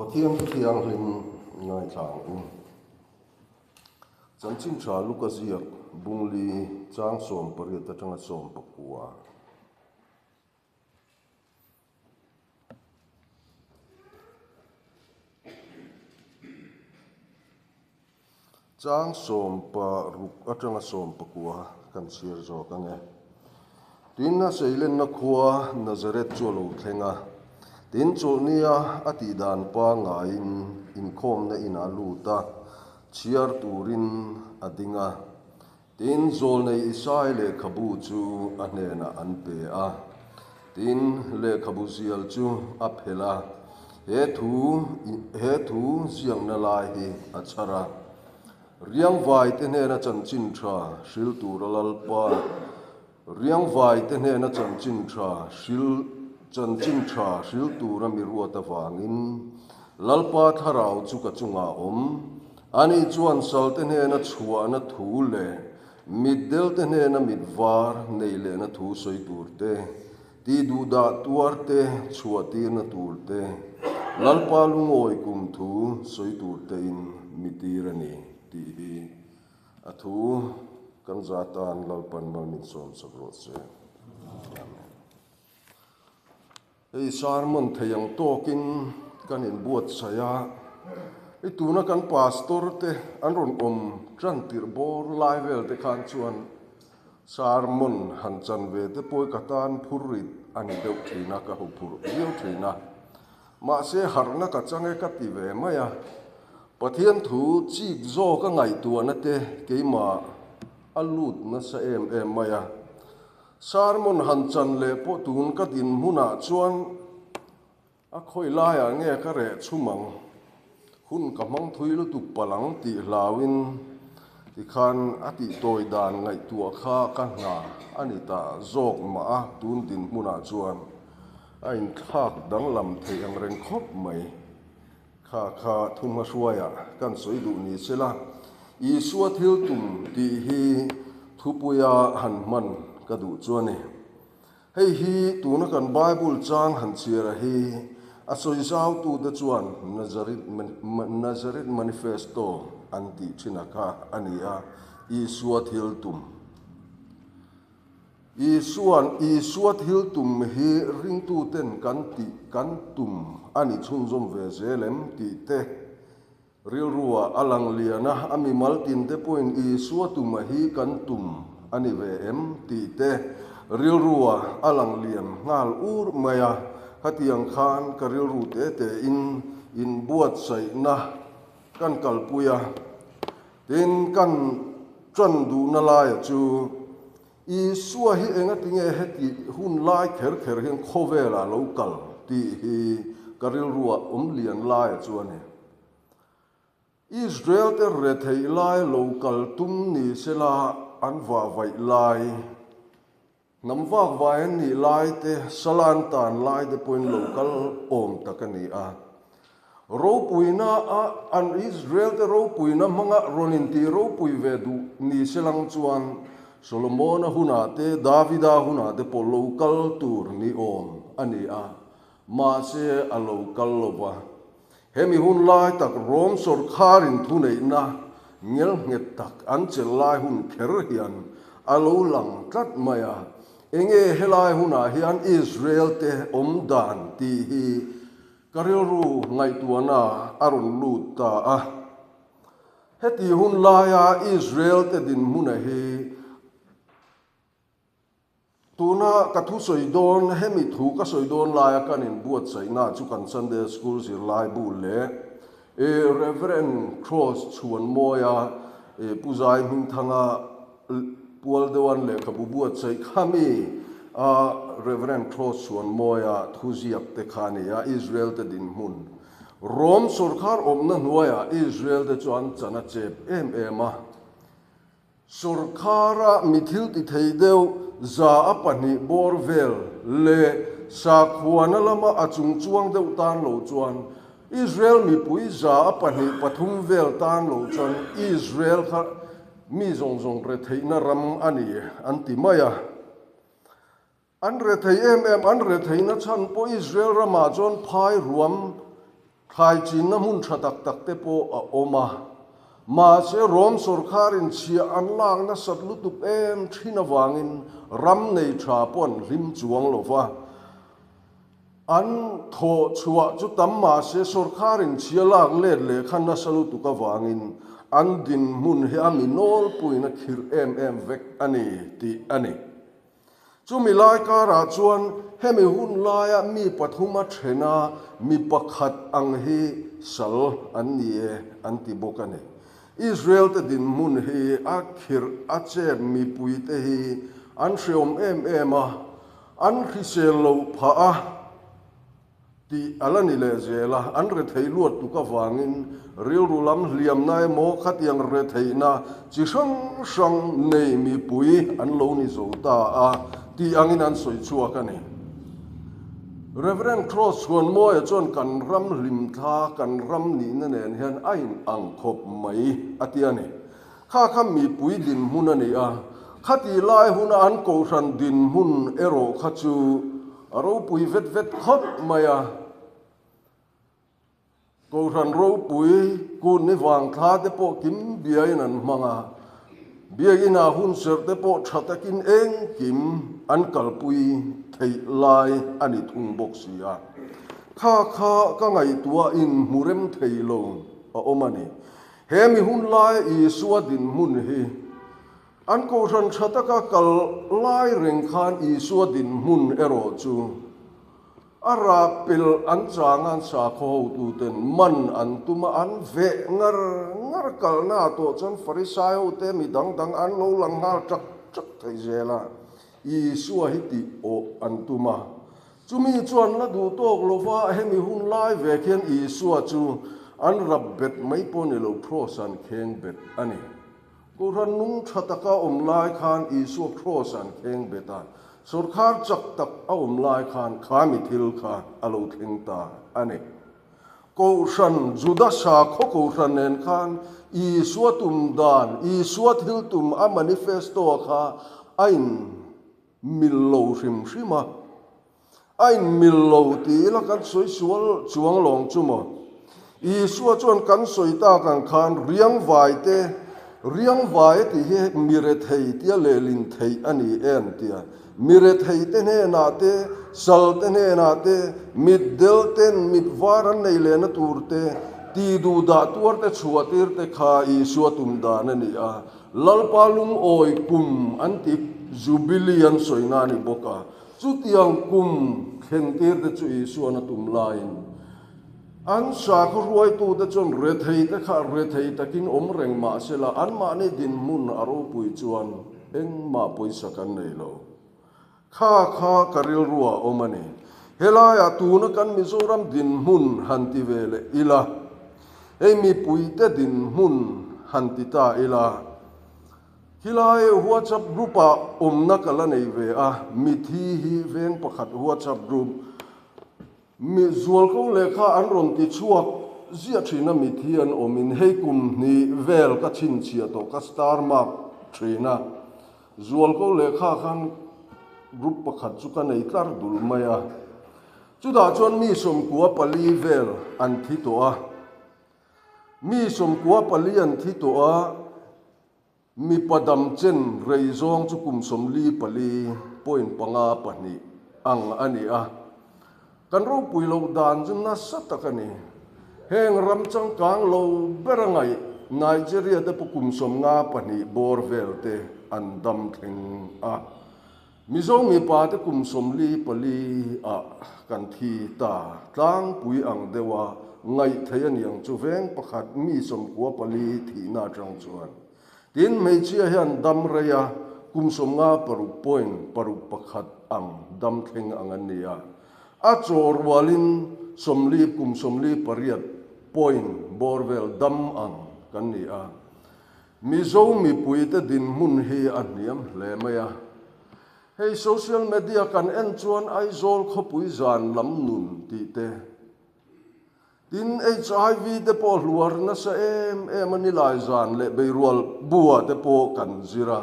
Pathian thiang lim ngai thang chan chin tha lukazia bungli chang som pariat atanga som pakua chang som pa ruk atanga som pakua kan sir zo kange tinna seilen na khuwa Nazareth cholo thenga tin chulnia ati dan pa nga in khom na ina luta chiar turin adinga tin zol nei isai le khabu chu anena anpe a tin le khabu zial chu aphela he thu ziang na lai hi achara riang vai te ne na chan chin tha shil turalal pa riang vai te ne na chan chin tha shil tura mi ruata wangin lalpa tharau chu ka chunga ani chuan sal te ne na chua na thu le middel te ne na midwar nei le na thu soi turte ti du da tuarte chua tir na turte lalpa lungoi kum thu soi turte in mitirani ti hi athu kan zatan lalpan malmin som sagro se ei sarmon thayang tokin kanin buat saya ituna kan pastor te anron tran tir bor live te khan chuan sarmon hanchan ve te poi katan phurit ani deuh thina ka hu phur riu thina ma se harna ka change ka ti ve maya pathian thu chik zo ka ngai tu na te keima alut na sa em maya sarmon hanchan le po tun ka din huna chuan a khoi laia nge ka re chumang hun ka mang thuil tu palang ti hlawin ti khan ati toy dan ngai tu kha ka na ani ta zok ma a tun din huna chuan a in khak dang lam thei ang ren khop mai kha thuma suaya kan soi du ni sela I suat hil tum ti hi thupuya han man ka du chuani hei hi tuna kan Bible chang han chira hi a soi zau tu da chuan Nazareth manifesto anti chinaka ania I suat hil tum I suat hil tum hi ring tu ten kan tum ani chunzom ve zelem ti te ril ruwa alang liana ami maltin te point I suatuma hi kan tum ani ve em ti te ril ruwa alang lian ngal ur maya hatiang khan ka ril ru te in buat sai na kan kalpuya tin kan tran du na lai chu I suwa hi enga tinge heti hun lai kher hian khovela local ti hi ka ril ruwa lian lai chuani Israel te rethei lai local tum ni sela anwa vai lai namwa vai ni lai te salantan lai te point local takani a ro puina a an Israel te ro puina manga ronin ti ro pui vedu ni selang chuan Solomon huna te Davida huna te po local tur ni ani a ma se a local lova hemi hun lai tak rom sor kharin thunei na ngel nget tak an chel lai hun kher hian alo lang tlat maya enge helai huna hian Israel te dan ti hi karil ru ngai tuana aron luta a heti hun laia Israel te din huna hi tuna kathu soidon hemi thu ka soidon laia kanin buat sai na chu kan Sunday school sir lai bu le Reverend Cross chuan moya puzai hing thanga pual dewan le kabu buat sai khami Reverend Cross chuan moya thuziap te khani ya Israel te din mun rom sarkar omna nuaya Israel te chuan chana chep ema sarkara mithil ti theideu za apani borvel le sakhuana lama achung chuang deuh tan lo chuan Israel mi pui za apani pathum vel tan lo chuan Israel kha mi zong re theina ram ani antimaya an re thei an re theina chan po Israel rama chuan phai ruam khai chin na mun thatak tak te po a oma ma se rom sarkarin chia an lang na satlu tup em thina wangin ram nei tha pon lim chuang lova an tho chua chu tam ma se sarkarin chia lang le khan na salu tu ka wangin an din mun he ami nol puina khir em vek ani ti ani chu mi lai ka ra chuan hemi hun laia mi pathuma thena mi pakhat ang hi sal an ni an ti bokani Israel te din mun hi a khir a che mi pui te hi an hriom em a an hrisel lo pha a ti alani le zela an re thei luat tu ka wangin ril rulam hliam nai mo khatiang re thei na chi sang nei mi pui an lo ni zo ta a ti angin an soi chua ka ni Reverend Cross chuan mo e chon kan ram lim tha kan ram ni na nen hian ain ang khop mai atiani kha mi pui din mun ani a khati lai hun an ko ran din mun ero khachu aro pui vet khop maya ko ran ro pui kun ni wang tha te po kim biai nan manga biagina hun ser te po thatakin eng kim an kalpui thei lai ani thung bok sia kha ka ngai tua in murem thei lo a omani hemi hun lai I suadin mun hi an ko ran thataka kal lai reng khan I suadin mun ero chu ara pil an changan sa kho tu ten man an tuma an ve ngar kal na to chan farisai te mi dang an lo lang ha chak thai zela I suwa hiti o an tuma chumi chuan la du tok lova hemi hun lai ve khen I suwa chu an rab bet mai pon lo prosan kheng bet ani ko ran nung thataka lai khan I suwa prosan kheng beta sarkar chak tak a lai khan khami thil kha alo thing ta ani ko ran juda sa kho ko ran nen khan I suwa tum dan I suwa thil tum a manifesto kha ain millo shima ain millo ti la kan soi sual chuang long chumo I suwa chuan kan soi ta kan khan riang vai ti he mire thei tia lelin thei ani en tia mire thei te ne na te sal te ne na te mit del ten mit varan nei le na turte ti du da tur te chuatir te kha I suwa tum dan ani a lalpalung oi kum anti jubilian soina ni boka chutiang kum khentir te chu I suwa na tum lain an sa ko ruai tu te chon re thei te kha re thei takin om reng ma sela an ma ne din mun aro pui chuan eng ma poi sakan nei lo kha karil ruwa omani helaya tu na kan mizoram din mun hanti vele ila ei mi pui te din mun hanti ta ila hilai WhatsApp group a na kala nei ve a mi thi hi veng pakhat WhatsApp group mi zual ko lekha an ron ti chuak zia thina mi thi an omin hei kum ni vel ka chin chia to ka star mark thina zual ko lekha khan group pakhat chu ka nei tlar dul maya chu da chuan mi som kuwa pali vel an thi to a mi som kuwa pali an thi to a mi padam chen reizong chu kum som li pali point panga pani ang ani a kan ro pui lo dan jun na satakani heng ram chang kang lo berangai Nigeria te kum som nga pani borvel te andam theng a mizong mi pa te kum som li pali a kan thi ta tlang pui ang dewa ngai thayan yang chu veng pakhat mi som kwa pali thi na chang chuan tin mei chia hian dam reya kum som nga paru point paru pakhat ang dam theng ang ania a chor walin somli kum somli pariat point borvel dam ang kan ni a mizo mi puite din mun hi aniam hle maya hei social media kan en chuan ai zol khopui zan lam nun ti te tin HIV te po luar na sa em ani lai zan le beirwal bua te po kan zira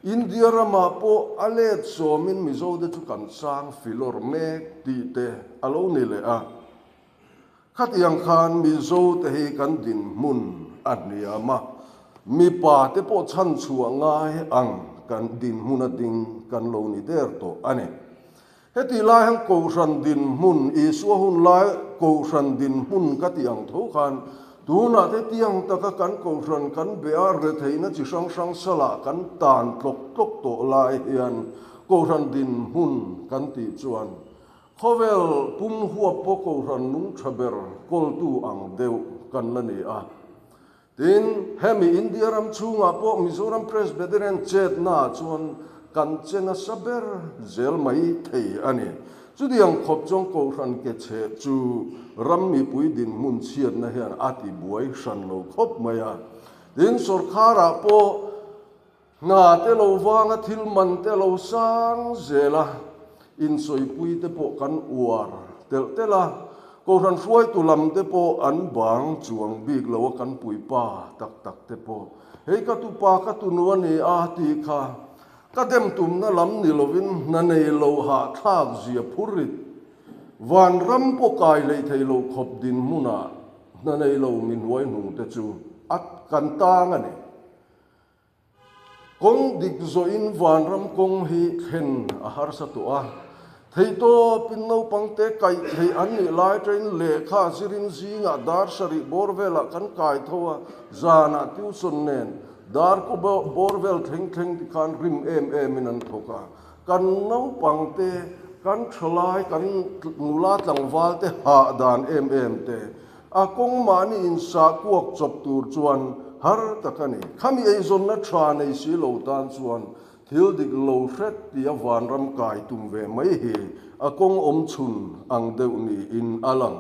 India rama po alet so min mizo de tu kan sang filor me ti te alo ni le a khát yang khan mi zo te hi kan din mun aniama mi pa te po chan chua ngai ang kan din mun ading kan lo ni der to ane heti lai hang ko ran din mun i suwa hun lai ko ran din mun ka tiang tho khan tuna te tiang ta ka kan ko ran kan bear re theina chi sang sang sala kan tan tlok tlok to lai hian ko ran din mun kan ti chuan khovel pum huwa poko ran nung thaber kol tu ang deu kan la ni a tin hemi india ram chunga po mizoram presbyterian chet na chuan kan chena saber zel mai thei ani chu diang khop chong ko ran ke che chu ram mi pui din mun chiat na hian ati buai san lo khop maya tin sarkara po nga te lo wanga thil man te lo sang zela in soi pui te po kan uar tel tela ko ran suai tu lam te po an bang chuang bik lo kan pui pa tak tak te po hei ka tu pa ka tu nu ani a ti kha ka dem tum na lam ni lovin na nei lo ha thak zia phurit van ram po kai le thei lo khop din muna na nei lo min wai nu te chu at kan tang ani kong dik zo in van ram kong hi khen a har sa tu a thei to pin no pangte kai thei an ni lai train le kha sirin zinga dar sari borvela kan kai thowa zana tiu sun nen dar ko borvel theng theng ti kan rim em in an thoka kan no pangte kan thlai kan nula tlang wal te ha dan em te a kong mani in sa kuak chop tur chuan har takani khami ei zon na thra nei si lo tan chuan thil dik lo hret ti a van ram kai tum ve mai hi a kong om chun ang deuh ni in alang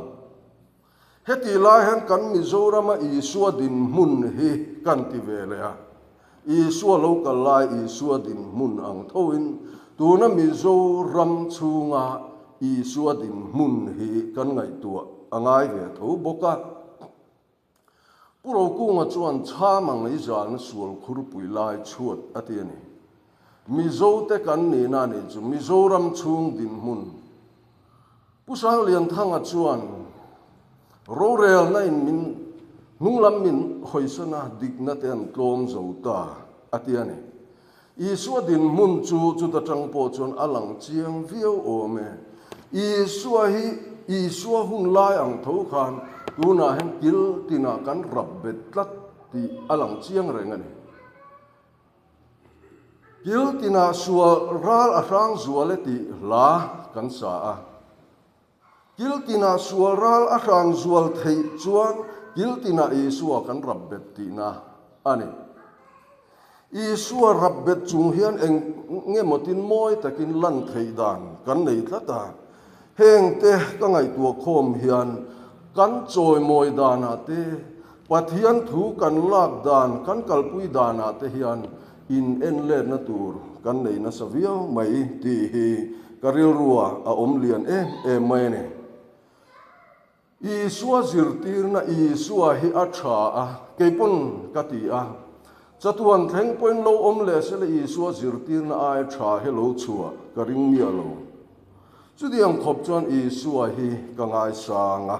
heti lai han kan mizoram a isua din mun hi kan ti ve le a isua local lai isua din mun ang thoin tuna mizoram chunga isua din mun hi kan ngai tua angai ve tho boka puro kunga chuan chamang ei zan sual khur pui lai chuat atiani mizo te kan ni na ni chu mizoram chung din mun pusang lian thanga chuan rorel na in min nunglam min hoisana digna ten tlom zota atiani isua din mun chu chu ta tangpo chuan alang chiang viau ome isua hi isua hun lai ang tho khan tuna hen kil tina kan rab bet tlat ti alang chiang rengani kil tina sual ral arang zuale ti la kan sa a kil tina sual ral arang zual thei chuan kil tina isua kan rab bet ti na ani isua rab bet chung hian eng nge motin moi takin lan thei dan kan nei tlata heng te ka ngai tua khom hian kan choi moi dana te pathian thu kan lak dan kan kalpui dana te hian in en le na tur kan nei na savio mai ti hi karil ruwa a om lian e mai ne isua zirtir na isua hi a tha a keipun kati a chatuan theng point lo om le se le isua zirtir na ai tha he lo chua karing mi alo chu diang khop chuan isua hi ka ngai sanga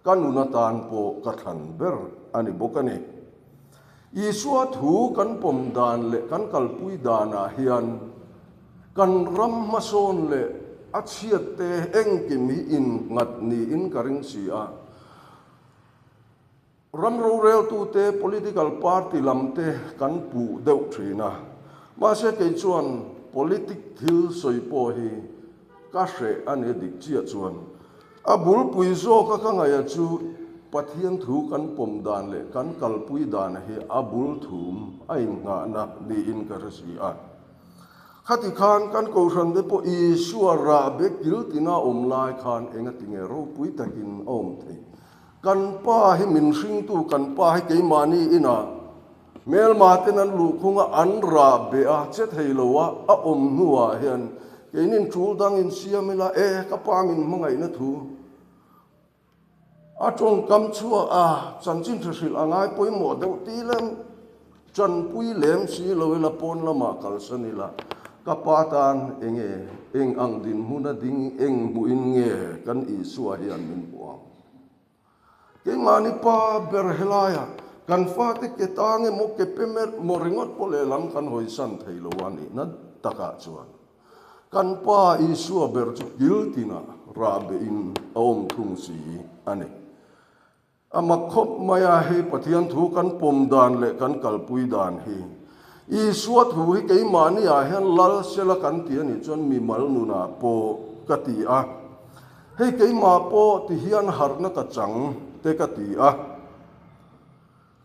kanuna tan po ka than ber ani bokani isua thu kan pom dan le kan kalpui dana hian kan ram mason le achiat te engkim hi in ngat ni in karing si a ram ro rel tu te political party lam te kan pu deuh thina ma se ke chuan politic thil soi po hi ka hre ani dik chia chuan abul pui zo ka ngaya chu pathian thu kan pom dan le kan kalpui dan hi abul thum ai nga na ni in karasi a khati khan kan ko ran de po isua ra be kil tina om lai khan enga tinge ro pui takin om thei kan pa hi min hring tu kan pa hi ke mani ina mel ma tenan lu khunga an ra be a che thei lowa a om nuwa hian keinin chul dang in siamela ka pa min mangai na thu a trong kam chua a chan chin thil angai poi mo deuh ti lem chan pui lem si lo la pon lama kal sanila kapatan eng ang din huna ding eng buin nge kan isua hian min buang ke mani pa berhelaya kan fa te ke tange mo ke pemer mo ringot pole lang kan hoisan thailo ani na taka chuan kan pa Isua ber chu guilty na rabe in om thung si ani amakhop maya he pathian thu kan pom dan le kan kalpui dan hi Isua thu hi ke mani a hian lal sela kan ti ani chuan mi mal nu na po kati a hei ke ma po ti hian harna ka chang te kati a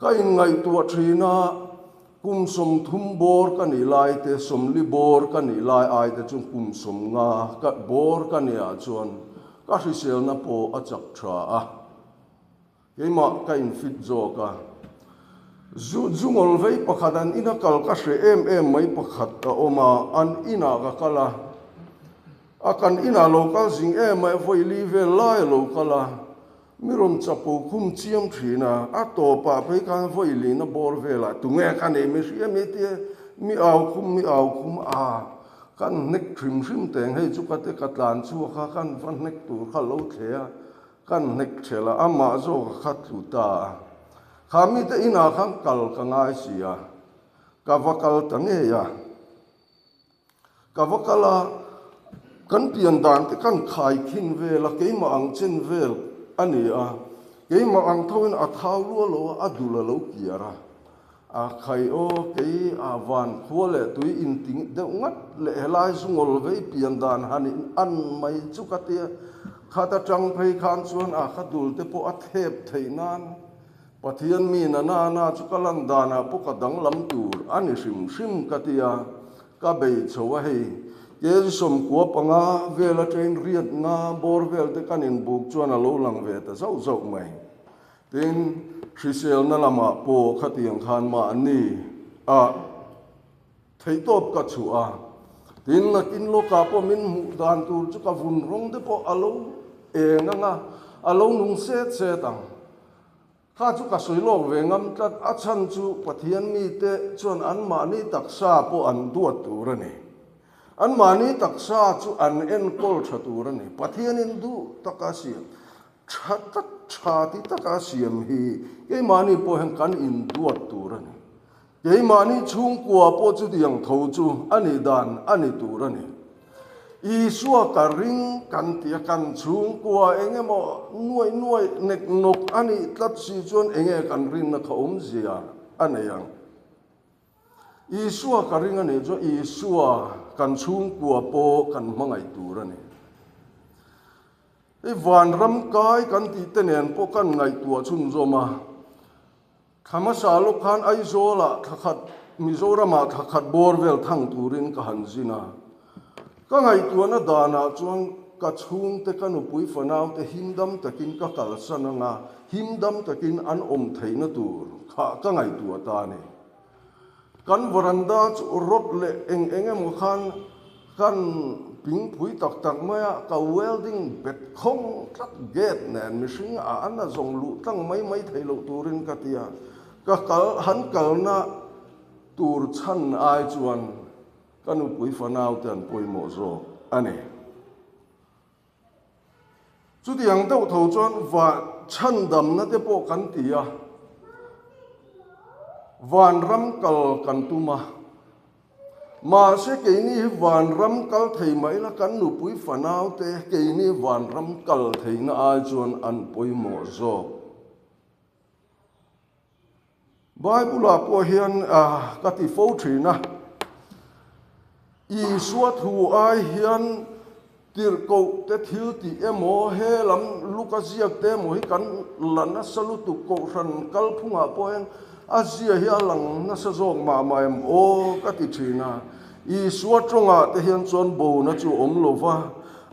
ka in ngai tua thina kum som thum bor ka ni lai te som li bor ka ni lai ai te chung kum som nga ka bor ka ni a chuan ka hrisel na po a chak tha a ke ma ka in fit zo ka zungol vei pakhat an ina kal ka hre em mai pakhat ka oma an ina ka kala akan ina local zing mai voi li ve lai local mirom chapo khum chiam thina a to pa pe kan voi li na bor vela tu nge kan e mi ria mi te mi au khum a kan nek thrim teng hei chu ka te ka tlan chu kha kan van nek tu kha lo thea kan nek thela ama zo kha thu ta khami te ina khang kal ka ngai sia ka vakal tange ya ka vakala kan pian dan te kan khai khin vela ke ma ang chen vel ani a ke ma ang thoin a thau lo adula lo kiara a khai o ke a van khole tui in ting de ngat le helai sungol ve pian dan hanin an mai chu ka te khata tang phei khan chuan a khadul te po a thep theinan pathian mi na chu kalan dana po ka dang lam tur ani sim ka tia ka bei chowa hei ye som ko panga vela train riat nga bor vel te kanin buk chuan a lo lang ve ta zo mai tin hrisel na lama po khatiang khan ma ani a thei top ka chu a tin na kin lo ka po min mu dan tur chu ka vun rong de po alo e nga alo nung se tang kha chu ka soilok ve ngam tlat a chan chu pathian mi te chuan an ma ni taksa po an duat tur ani an mani taksa chu an en kol thatur ani pathian in du takasiam thati takasiam hi ke mani po hen kan in duat tur ani ke mani chung kwa po chu diang tho chu ani dan ani tur ani Isua ka ring kan tia kan chung kwa enge mo nuai nek nok ani tlat si chuan enge kan ring na kha zia ani yang Isua ka ring ani jo Isua kan chung kwa po kan mangai tur ani e van ram kai kan ti tenen po kan ngai tua chun zoma khama salo khan ai zola thakhat mizorama thakhat borvel thang turin ka hanzina ka ngai tua na dana chuan ka chung te kan upui fanau te himdam takin ka kalsana nga himdam takin an om theina tur kha ka ngai tua ta ni kan varanda chu rot le enge mo khan kan ping phui tak maya ka welding bet khong tlat gate nen mishing a ana zong lu tang mai thailo turin ka tia ka kal han kal na tur chan ai chuan kanu pui fanau tan poi mo zo ani chu diang deuh tho chuan wa chan dam na te po kan tia van ram kal kan tuma ma se ke ni van ram kal thei mai la kan nu pui fanau te ke ni van ram kal thei na ai chuan an poi mo zo Bible po hian ka ti fo thina Isua thu ai hian tir ko te thil ti emo he lam lukaziak te mo hi kan lana salutu ko ran kal phunga poen azia hi alang na sa zong ma em o ka ti thina Isua tronga te hian chon bo na chu om lova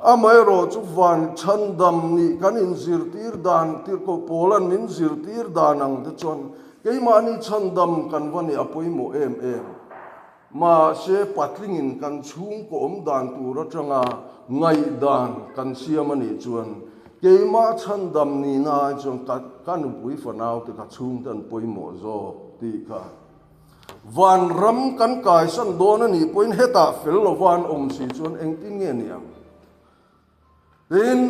amai ro chu van chandam ni kan in zir tir dan tir ko polan min zir tir danang te chon keimani chandam kan wani apoi mo em ma se patlingin kan chung ko om dan tur atanga ngai dan kan siamani chuan keima chandam ni na chuan kan pui fanau te ka chung tan poi mo zo ti ka van ram kan kai san don ani poin heta fel lo van om si chuan engtin nge niam tin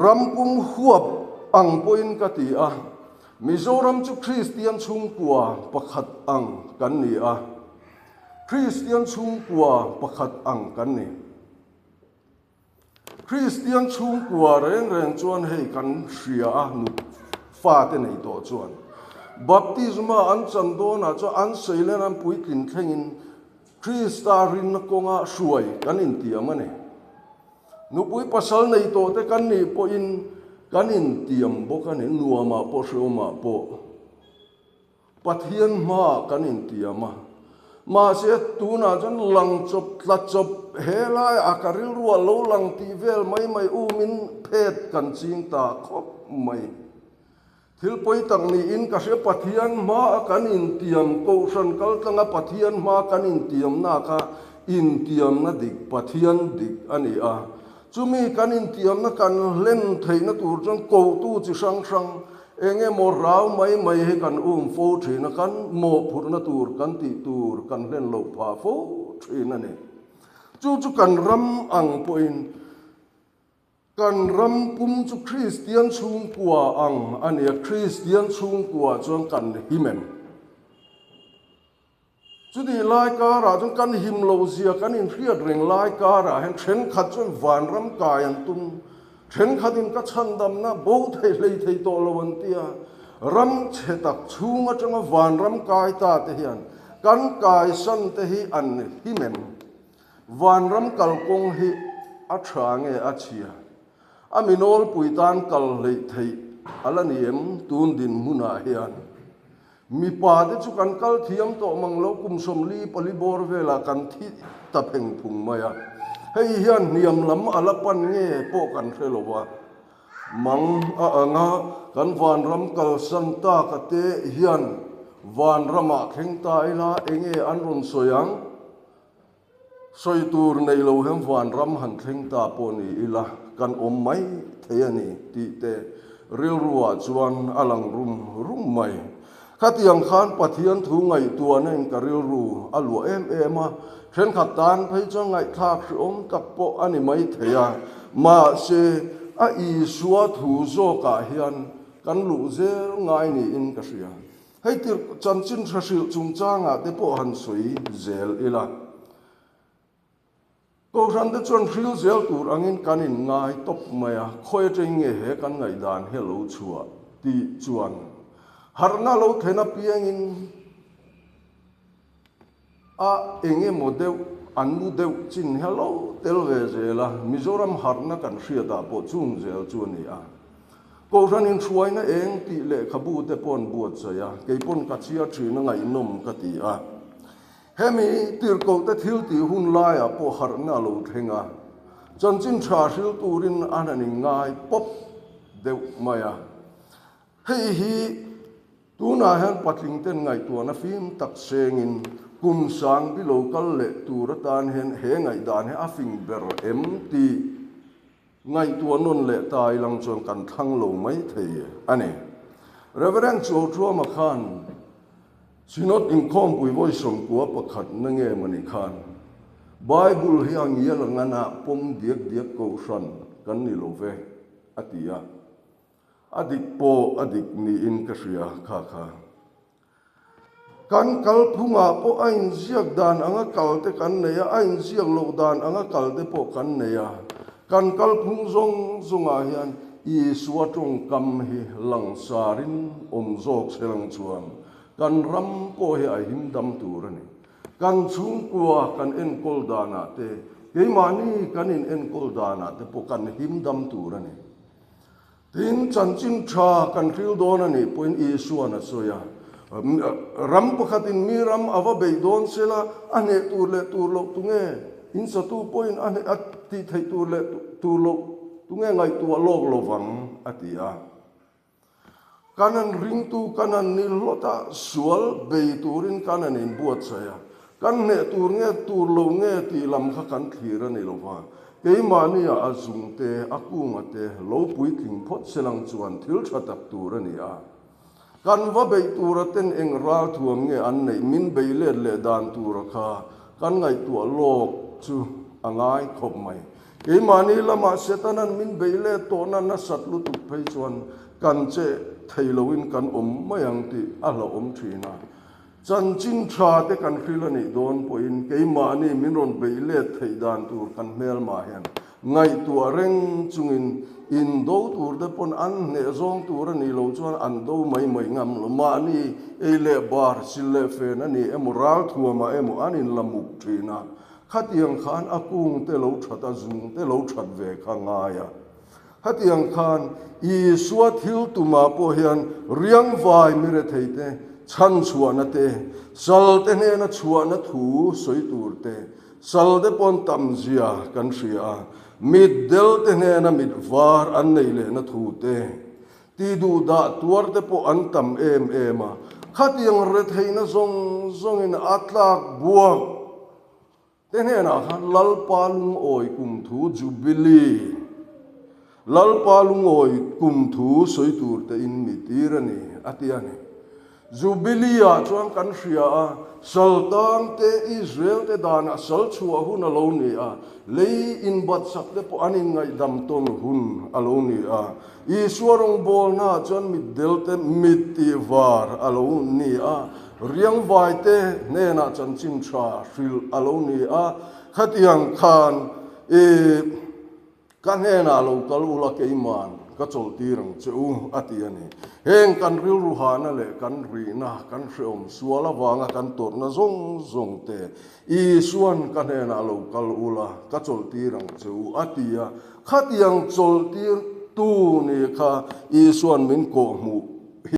ram pum huap ang poin ka ti a Mizoram chu Christian chung kwa pakhat ang kan ni a Christian chung kwa pakhat ang kan ni Christian chung kwa reng chuan hei kan hria a nu fa te nei to chuan baptisma an chan do na cho an seilen an pui kin thengin Christa rin na konga suai kan in tiam ane nu pui pasal nei to te kan ni po in kan in tiam bo kan in nuama po soma po pathian ma kan in tiama ma se tu na jan lang chop tla chop helai akaril ruwa lo lang ti vel mai umin phet kan ching ta khop mai thil poi tang ni in ka se pathian ma kan in tiam ko san kal tanga pathian ma kan in tiam na ka in tiam na dik pathian dik ani a chumi kan in tiam na kan len theina tur chang ko tu chi sang enge mo rau mai he kan fo thina kan mo phurna tur kan ti tur kan len lo pha fo thina ne chu kan ram ang poin kan ram pum chu Christian chung kwa ang ania Christian chung kwa chuan kan himen chu di lai ka ra chuan kan him lo zia kan in riat reng lai ka ra hen then khat chuan van ram kai an tum then khatin ka chandam na bo thei lei thei to lo wan tia ram che tak chunga changa van ram kai ta te hian kan kai san te hi an himen van ram kal kong hi a thange a chia aminol puitan kal lei thei alaniem tun din muna hian mi pa de chu kan kal thiam to manglo kum som li palibor vela kan thi ta pheng phung maya hei hian niam lam alapan nge po kan thelowa mang a anga kan van ram kal santa ka te hian van rama kheng ta ila enge an ron soyang soi tur nei lo hem van ram han kheng ta po ni ila kan mai theiani ti te ril ruwa chuan alang rum mai khatiang khan pathian thu ngai tuana in karil ru alu em a then khatan phei chang ngai thak om tak po ani mai theya ma se a I suwa thu zo ka hian kan lu zel ngai ni in ka ria hei tir chan chin thrasil chung changa te po han sui zel ila ko ran de chon ril zel tur angin kanin ngai top maya khoi teng nge he kan ngai dan hello chua ti chuan harna lo thena piangin a enge model anu deu chin hello telve zela Mizoram harna kan hria da po chung zel chuani a ko ranin chuaina eng ti le khabu te pon buat saya ke pon ka chia thina ngai nom ka ti a hemi tir ko te thil ti hun lai a po harna lo thenga chanchin tha hril turin anani ngai pop deu maya hei hi tuna han patling ten ngai tuana phim tak sengin kum sang bi local le turatan hen he ngai dan he afing ber mt ngai tuanon le tai lang chon kan thang lo mai thei ane reverend Joshua Makhan sinot inkom pui voi som kwa pakhat na nge mani khan Bible hi ang yel ngana pom diak ko san kan ni lo ve atia adik po adik ni in kasria kha kan kal phunga po ain ziak dan anga kal te kan neya ain ziak lo dan anga kal te po kan neya kan kal phung zonga hian I suatong kam hi lang sarin zok selang chuan kan ram ko he a him dam turani kan chung kwa kan en kol dana te ke mani kan en kol dana te po kan him dam turani tin chanchin tha kan ril dona ni point isuana soya ram pakhatin mi ram ava beidon sela ane tur lo tunge in sa tu point ane ati thai tur lo tunge ngai tu lok lovang atia kanan ring tu kanan ni lota sual beiturin kanan in buat saya kan ne tur nge tur lo nge ti lam kha kan thira ni lova ke mani a azung te akunga te lo pui thing phot selang chuan thil thatak tur ani a kan va bei turaten eng ral thuam nge an nei min bei le dan tur kha kan ngai tu lok chu angai khop mai ke mani lama setanan min bei le to na na satlu tu phei chuan kan che theiloin kan mayang ti ala thina chan chin tha te kan khrilani don poin keima ni minron beile theidan tur kan mel ma hian ngai tu reng chungin in do tur de pon an ne zong tur ni lo chuan an do mai ngam lo ma ni ele bar sile fe na ni emoral thuama emo anin lamuk thina khatiang khan akung te lo thata zung te lo that ve khangaya hatiang khan i suat hil tuma po hian riang vai mire theite chan chuana te sal te ne na chuana thu soi tur te sal de pon tam zia kan ria mid del te ne na mid var an nei le na thu te ti du da tuar te po an tam ema khatiang re theina zong in atlak buang te ne na khan lal palung oi kum thu jubilee lal palung oi kum thu soi tur te in mi tirani atiani jubilia chuan kan ria sultan te Israel te dana sal chua hun alo ni a lei in bat sak te po anin ngai dam ton hun alo ni a i suarong bol na chuan mi del te mit ti var alo ni a riang vai te ne na chan chin tha fil alo ni a khatiang khan kan he na lo kal ula ke iman ka chol tirang chu atiani heng kan ril ruhana le kan ri na kan hreom suala wanga kan tor na zong te i suan kan he na lo kal ula ka chol tirang chu atia khatiang chol tir tu ni kha i suan min ko mu